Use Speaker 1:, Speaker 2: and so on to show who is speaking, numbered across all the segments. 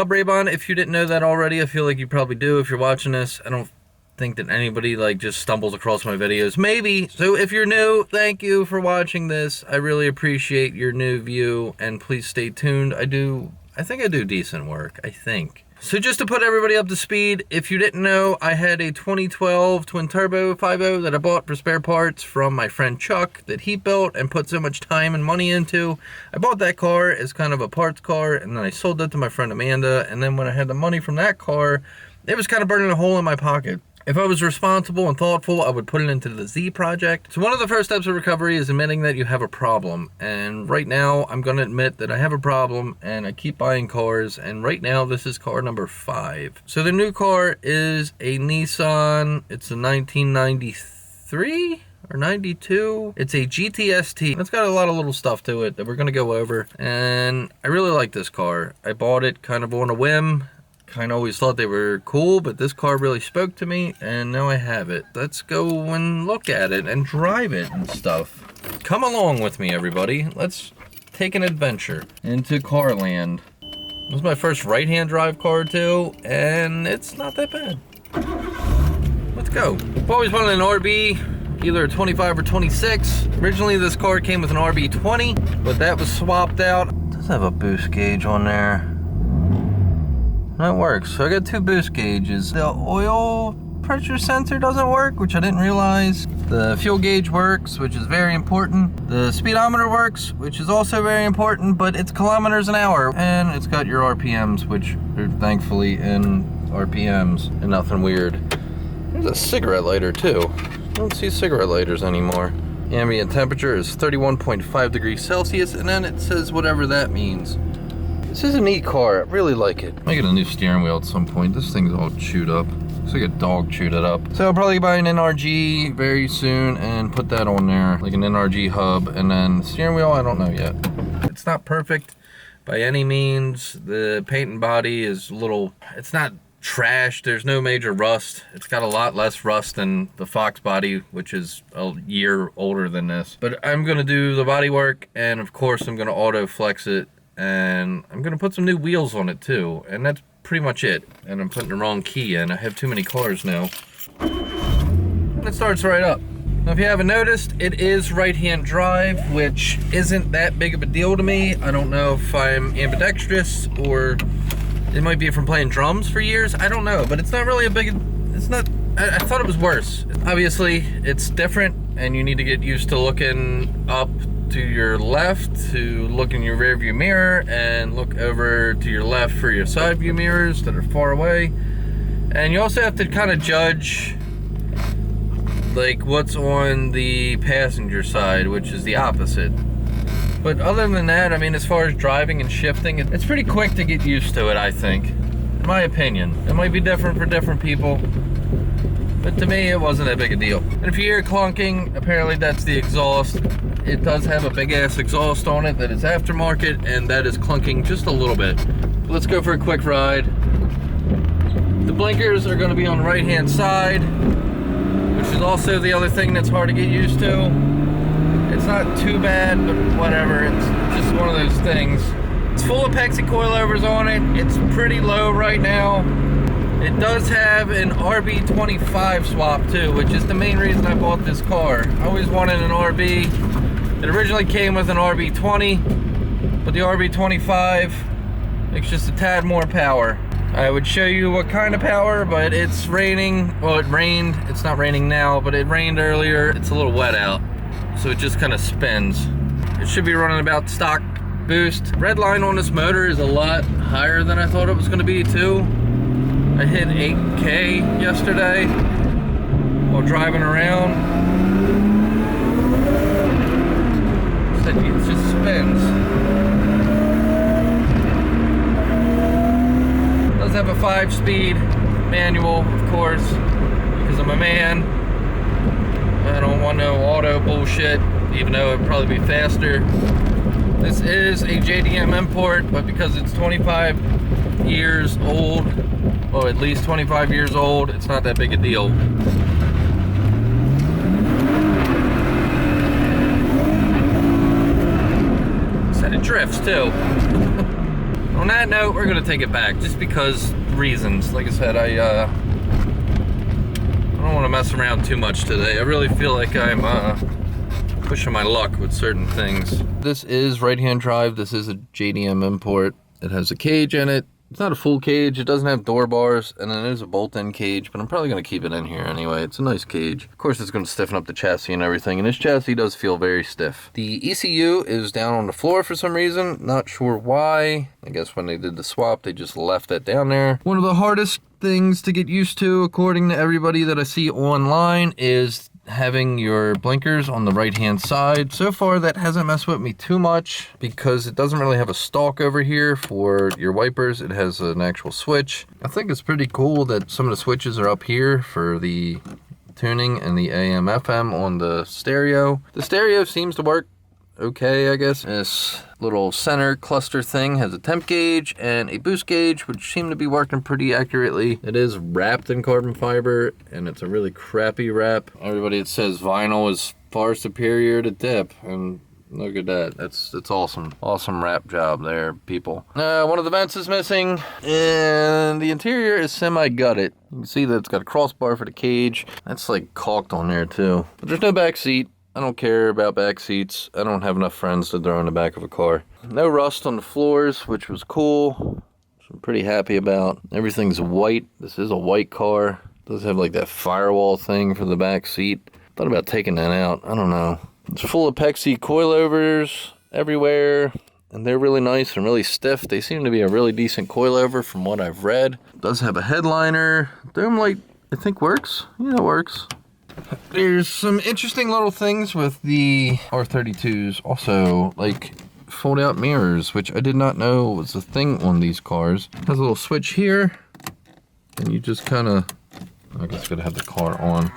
Speaker 1: Bob Raybon. If you didn't know that already, I feel like you probably do if you're watching this. I don't think that anybody like just stumbles across my videos. Maybe. So if you're new, thank you for watching this. I really appreciate your new view, and please stay tuned. I think I do decent work, I think. So just to put everybody up to speed, if you didn't know, I had a 2012 twin turbo 5.0 that I bought for spare parts from my friend Chuck that he built and put so much time and money into. I bought that car as kind of a parts car, and then I sold it to my friend Amanda, and then when I had the money from that car, it was kind of burning a hole in my pocket. If I was responsible and thoughtful, I would put it into the Z project. So one of the first steps of recovery is admitting that you have a problem. And right now, I'm going to admit that I have a problem, and I keep buying cars. And right now, this is car number 5. So the new car is a Nissan. It's a 1993 or 92. It's a GTST. It's got a lot of little stuff to it that we're going to go over. And I really like this car. I bought it kind of on a whim. Kind of always thought they were cool, but this car really spoke to me, and now I have it. Let's go and look at it and drive it and stuff. Come along with me, everybody. Let's take an adventure into Carland. This is my first right-hand drive car, too, and it's not that bad. Let's go. I've always wanted an RB, either a 25 or 26. Originally, this car came with an RB20, but that was swapped out. It does have a boost gauge on there. That works. So I got 2 boost gauges. The oil pressure sensor doesn't work, which I didn't realize. The fuel gauge works, which is very important. The speedometer works, which is also very important, but it's kilometers an hour. And it's got your RPMs, which are thankfully in RPMs and nothing weird. There's a cigarette lighter too. I don't see cigarette lighters anymore. Ambient temperature is 31.5 degrees Celsius, and then it says whatever that means. This is a neat car. I really like it. I get a new steering wheel at some point. This thing's all chewed up. Looks like a dog chewed it up. So I'll probably buy an NRG very soon and put that on there, like an NRG hub. And then the steering wheel, I don't know yet. It's not perfect by any means. The paint and body is a little, it's not trash. There's no major rust. It's got a lot less rust than the Fox body, which is a year older than this. But I'm gonna do the body work, and of course I'm gonna auto flex it. And I'm gonna put some new wheels on it too, and that's pretty much it. And I'm putting the wrong key in. I have too many cars now. And it starts right up. Now, if you haven't noticed, it is right-hand drive, which isn't that big of a deal to me. I don't know if I'm ambidextrous, or it might be from playing drums for years. I don't know, but it's not really a big, it's not, I thought it was worse. Obviously, it's different, and you need to get used to looking up to your left to look in your rear view mirror, and look over to your left for your side view mirrors that are far away. And you also have to kind of judge like what's on the passenger side, which is the opposite. But other than that, I mean, as far as driving and shifting, it's pretty quick to get used to it, I think. In my opinion. It might be different for different people, but to me, it wasn't that big a deal. And if you hear clunking, apparently that's the exhaust. It does have a big ass exhaust on it that is aftermarket, and that is clunking just a little bit. Let's go for a quick ride. The blinkers are gonna be on the right-hand side, which is also the other thing that's hard to get used to. It's not too bad, but whatever, it's just one of those things. It's full of Pexi coilovers on it. It's pretty low right now. It does have an RB25 swap too, which is the main reason I bought this car. I always wanted an RB. It originally came with an RB20, but the RB25 makes just a tad more power. I would show you what kind of power, but it's raining. Well, it rained. It's not raining now, but it rained earlier. It's a little wet out, so it just kind of spins. It should be running about stock boost. Red line on this motor is a lot higher than I thought it was going to be too. I hit 8K yesterday while driving around. It just spins. It does have a 5-speed manual, of course, because I'm a man. I don't want no auto bullshit, even though it'd probably be faster. This is a JDM import, but because it's 25 years old, well, at least 25 years old, it's not that big a deal. Said it drifts too. On that note, we're gonna take it back just because reasons. Like I said, I don't want to mess around too much today. I really feel like I'm pushing my luck with certain things. This is right-hand drive. This is a JDM import. It has a cage in it. It's not a full cage. It doesn't have door bars, and then there's a bolt-in cage, but I'm probably going to keep it in here anyway. It's a nice cage. Of course, it's going to stiffen up the chassis and everything, and this chassis does feel very stiff. The ECU is down on the floor for some reason. Not sure why. I guess when they did the swap, they just left that down there. One of the hardest things to get used to, according to everybody that I see online, is having your blinkers on the right hand side. So far that hasn't messed with me too much because it doesn't really have a stalk over here for your wipers. It has an actual switch. I think it's pretty cool that some of the switches are up here for the tuning and the AM FM on the stereo. The stereo seems to work okay, I guess. This little center cluster thing has a temp gauge and a boost gauge, which seem to be working pretty accurately. It is wrapped in carbon fiber, and it's a really crappy wrap. Everybody that says vinyl is far superior to dip, and look at that. That's awesome. Awesome wrap job there, people. One of the vents is missing, and the interior is semi-gutted. You can see that it's got a crossbar for the cage. That's like caulked on there too. But there's no back seat. I don't care about back seats. I don't have enough friends to throw in the back of a car. No rust on the floors, which was cool, which I'm pretty happy about. Everything's white. This is a white car. It does have like that firewall thing for the back seat. Thought about taking that out. I don't know. It's full of Pexi coilovers everywhere, and they're really nice and really stiff. They seem to be a really decent coilover from what I've read. It does have a headliner. Dome light, I think, works. Yeah, it works. There's some interesting little things with the R32s also, like fold out mirrors, which I did not know was a thing on these cars. It has a little switch here, and you just kind of, I guess gotta have the car on.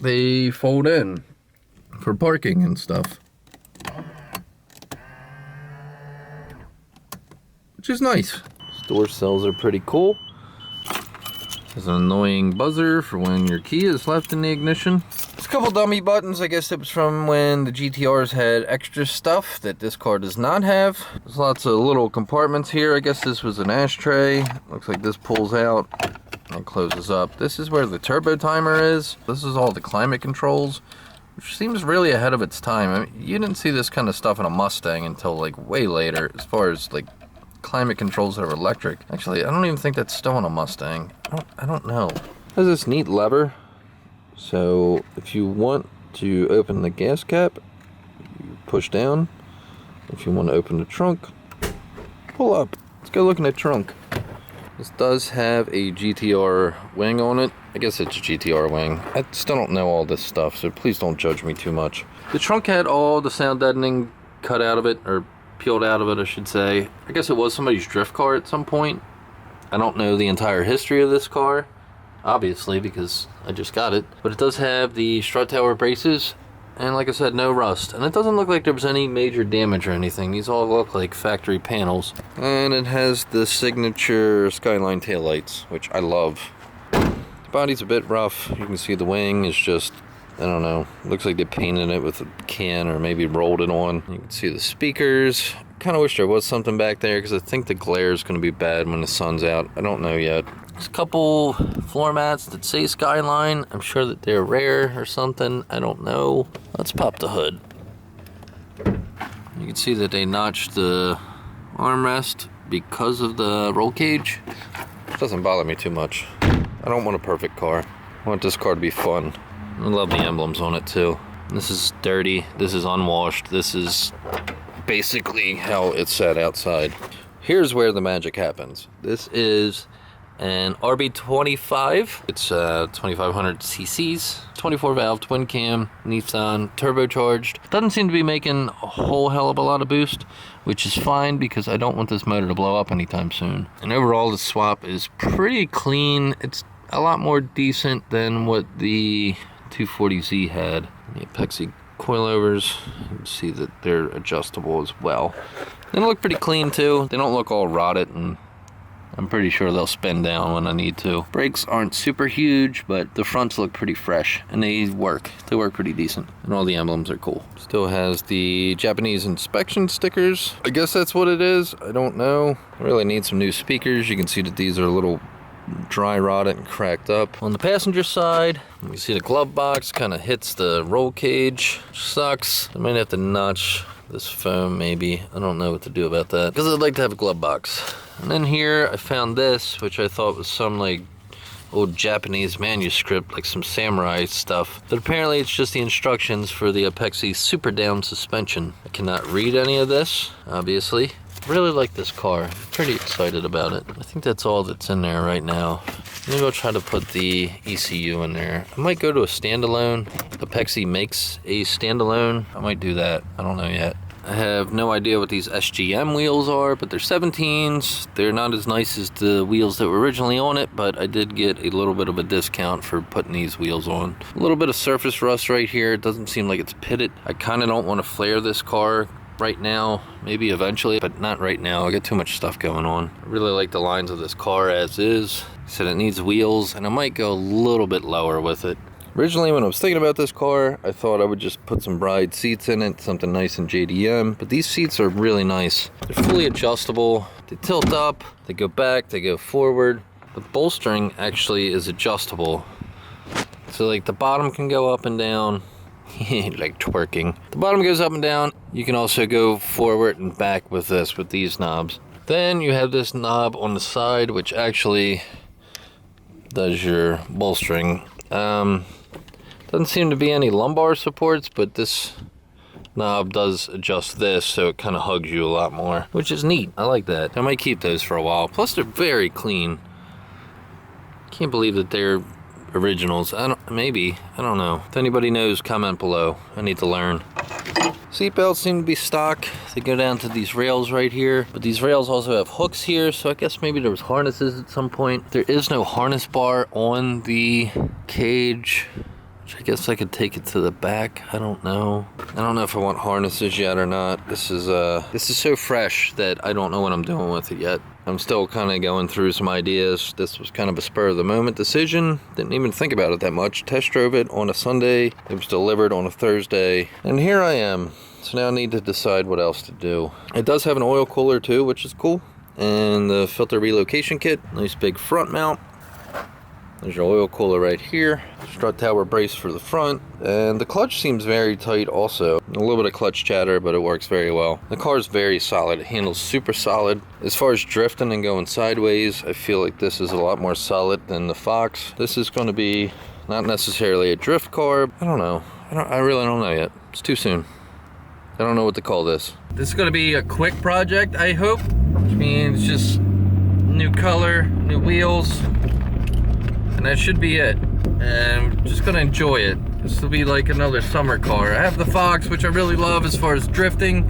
Speaker 1: They fold in for parking and stuff, which is nice. Door cells are pretty cool. There's an annoying buzzer for when your key is left in the ignition. There's a couple dummy buttons. I guess it was from when the GTRs had extra stuff that this car does not have. There's lots of little compartments here. I guess this was an ashtray. Looks like this pulls out and closes up. This is where the turbo timer is. This is all the climate controls, which seems really ahead of its time. I mean, you didn't see this kind of stuff in a Mustang until like way later, as far as like climate controls that are electric. Actually, I don't even think that's still on a Mustang. I don't know. It has this neat lever. So if you want to open the gas cap, you push down. If you want to open the trunk, pull up. Let's go look in the trunk. This does have a GTR wing on it. I guess it's a GTR wing. I still don't know all this stuff, so please don't judge me too much. The trunk had all the sound deadening cut out of it, or peeled out of it, I should say. I guess it was somebody's drift car at some point. I don't know the entire history of this car, obviously, because I just got it. But it does have the strut tower braces, and like I said, no rust. And it doesn't look like there was any major damage or anything. These all look like factory panels. And it has the signature Skyline taillights, which I love. The body's a bit rough. You can see the wing is just, I don't know, looks like they painted it with a can or maybe rolled it on. You can see the speakers. Kind of wish there was something back there because I think the glare is going to be bad when the sun's out. I don't know yet. There's a couple floor mats that say Skyline. I'm sure that they're rare or something. I don't know. Let's pop the hood. You can see that they notched the armrest because of the roll cage. It doesn't bother me too much. I don't want a perfect car. I want this car to be fun. I love the emblems on it too. This is dirty. This is unwashed. This is basically how it's set outside. Here's where the magic happens. This is an RB25. It's 2500 cc's, 24 valve twin cam, Nissan turbocharged. Doesn't seem to be making a whole hell of a lot of boost, which is fine because I don't want this motor to blow up anytime soon. And overall, the swap is pretty clean. It's a lot more decent than what the 240Z had. The Pexi coilovers, you can see that they're adjustable as well. They look pretty clean too. They don't look all rotted and I'm pretty sure they'll spin down when I need to. Brakes aren't super huge, but the fronts look pretty fresh, and they work. They work pretty decent, and all the emblems are cool. Still has the Japanese inspection stickers. I guess that's what it is. I don't know. I really need some new speakers. You can see that these are a little dry rotted and cracked up. On the passenger side, you can see the glove box kind of hits the roll cage. Sucks. I might have to notch this foam maybe. I don't know what to do about that, because I'd like to have a glove box. And then here I found this, which I thought was some like old Japanese manuscript, like some samurai stuff, but apparently it's just the instructions for the Apexi Super Down suspension. I cannot read any of this, obviously. Really like this car. I'm pretty excited about it. I think that's all that's in there right now. Maybe I'll try to put the ECU in there. I might go to a standalone. Apexi makes a standalone. I might do that. I don't know yet. I have no idea what these SGM wheels are, but they're 17s. They're not as nice as the wheels that were originally on it, but I did get a little bit of a discount for putting these wheels on. A little bit of surface rust right here. It doesn't seem like it's pitted. I kind of don't want to flare this car right now, maybe eventually, but not right now. I got too much stuff going on. I really like the lines of this car as is. I said it needs wheels, and I might go a little bit lower with it. Originally, when I was thinking about this car, I thought I would just put some bride seats in it, something nice and JDM, but these seats are really nice. They're fully adjustable. They tilt up, they go back, they go forward. The bolstering actually is adjustable. So like the bottom can go up and down. Like twerking. The bottom goes up and down. You can also go forward and back with this, with these knobs. Then you have this knob on the side, which actually does your bolstering. Doesn't seem to be any lumbar supports, but this knob does adjust this, so it kind of hugs you a lot more, which is neat. I like that. I might keep those for a while. Plus, they're very clean. Can't believe that they're originals. Maybe. I don't know. If anybody knows, comment below. I need to learn. Seatbelts seem to be stock. They go down to these rails right here, but these rails also have hooks here, so I guess maybe there was harnesses at some point. There is no harness bar on the cage, which I guess I could take it to the back. I don't know. I don't know if I want harnesses yet or not. This is so fresh that I don't know what I'm doing with it yet. I'm still kind of going through some ideas. This was kind of a spur of the moment decision. Didn't even think about it that much. Test drove it on a Sunday. It was delivered on a Thursday. And here I am. So now I need to decide what else to do. It does have an oil cooler too, which is cool. And the filter relocation kit. Nice big front mount. There's your oil cooler right here. Strut tower brace for the front. And the clutch seems very tight also. A little bit of clutch chatter, but it works very well. The car is very solid. It handles super solid. As far as drifting and going sideways, I feel like this is a lot more solid than the Fox. This is going to be not necessarily a drift car. I don't know. I really don't know yet. It's too soon. I don't know what to call this. This is going to be a quick project, I hope. Which means just new color, new wheels. And that should be it. And I'm just gonna enjoy it. This will be like another summer car. I have the Fox, which I really love as far as drifting.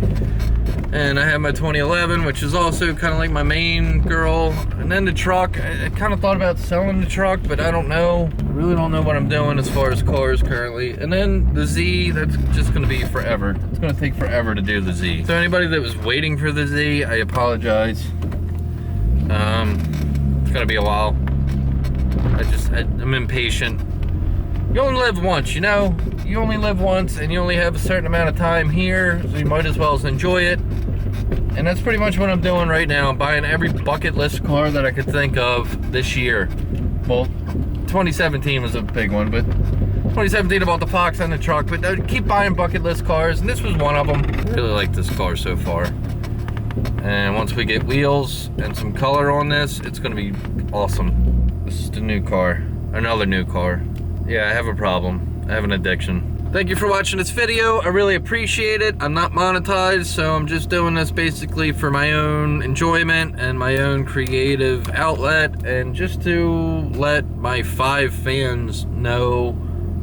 Speaker 1: And I have my 2011, which is also kind of like my main girl. And then the truck, I kind of thought about selling the truck, but I don't know. I really don't know what I'm doing as far as cars currently. And then the Z, that's just gonna be forever. It's gonna take forever to do the Z. So anybody that was waiting for the Z, I apologize. It's gonna be a while. I'm impatient. You only live once, you know? You only live once, and you only have a certain amount of time here, so you might as well enjoy it. And that's pretty much what I'm doing right now. I'm buying every bucket list car that I could think of this year. Well, 2017 was a big one, but 2017 I bought the Fox and the truck, but I keep buying bucket list cars, and this was one of them. I really like this car so far. And once we get wheels and some color on this, it's gonna be awesome. This is the new car, another new car. Yeah, I have a problem. I have an addiction. Thank you for watching this video. I really appreciate it. I'm not monetized, so I'm just doing this basically for my own enjoyment and my own creative outlet, and just to let my 5 fans know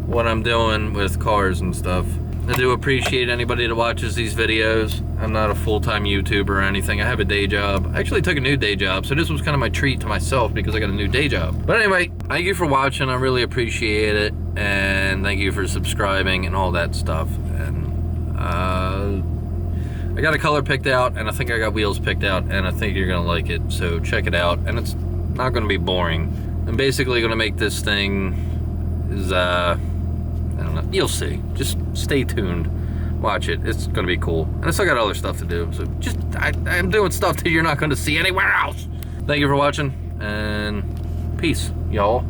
Speaker 1: what I'm doing with cars and stuff. I do appreciate anybody that watches these videos. I'm not a full-time YouTuber or anything. I have a day job. I actually took a new day job, so this was kind of my treat to myself because I got a new day job. But anyway, thank you for watching. I really appreciate it. And thank you for subscribing and all that stuff. And I got a color picked out, and I think I got wheels picked out, and I think you're gonna like it. So check it out, and it's not gonna be boring. I'm basically gonna make this thing is I don't know. You'll see. Just stay tuned. Watch it. It's gonna be cool. And I still got other stuff to do. So just I'm doing stuff that you're not gonna see anywhere else. Thank you for watching, and peace, y'all.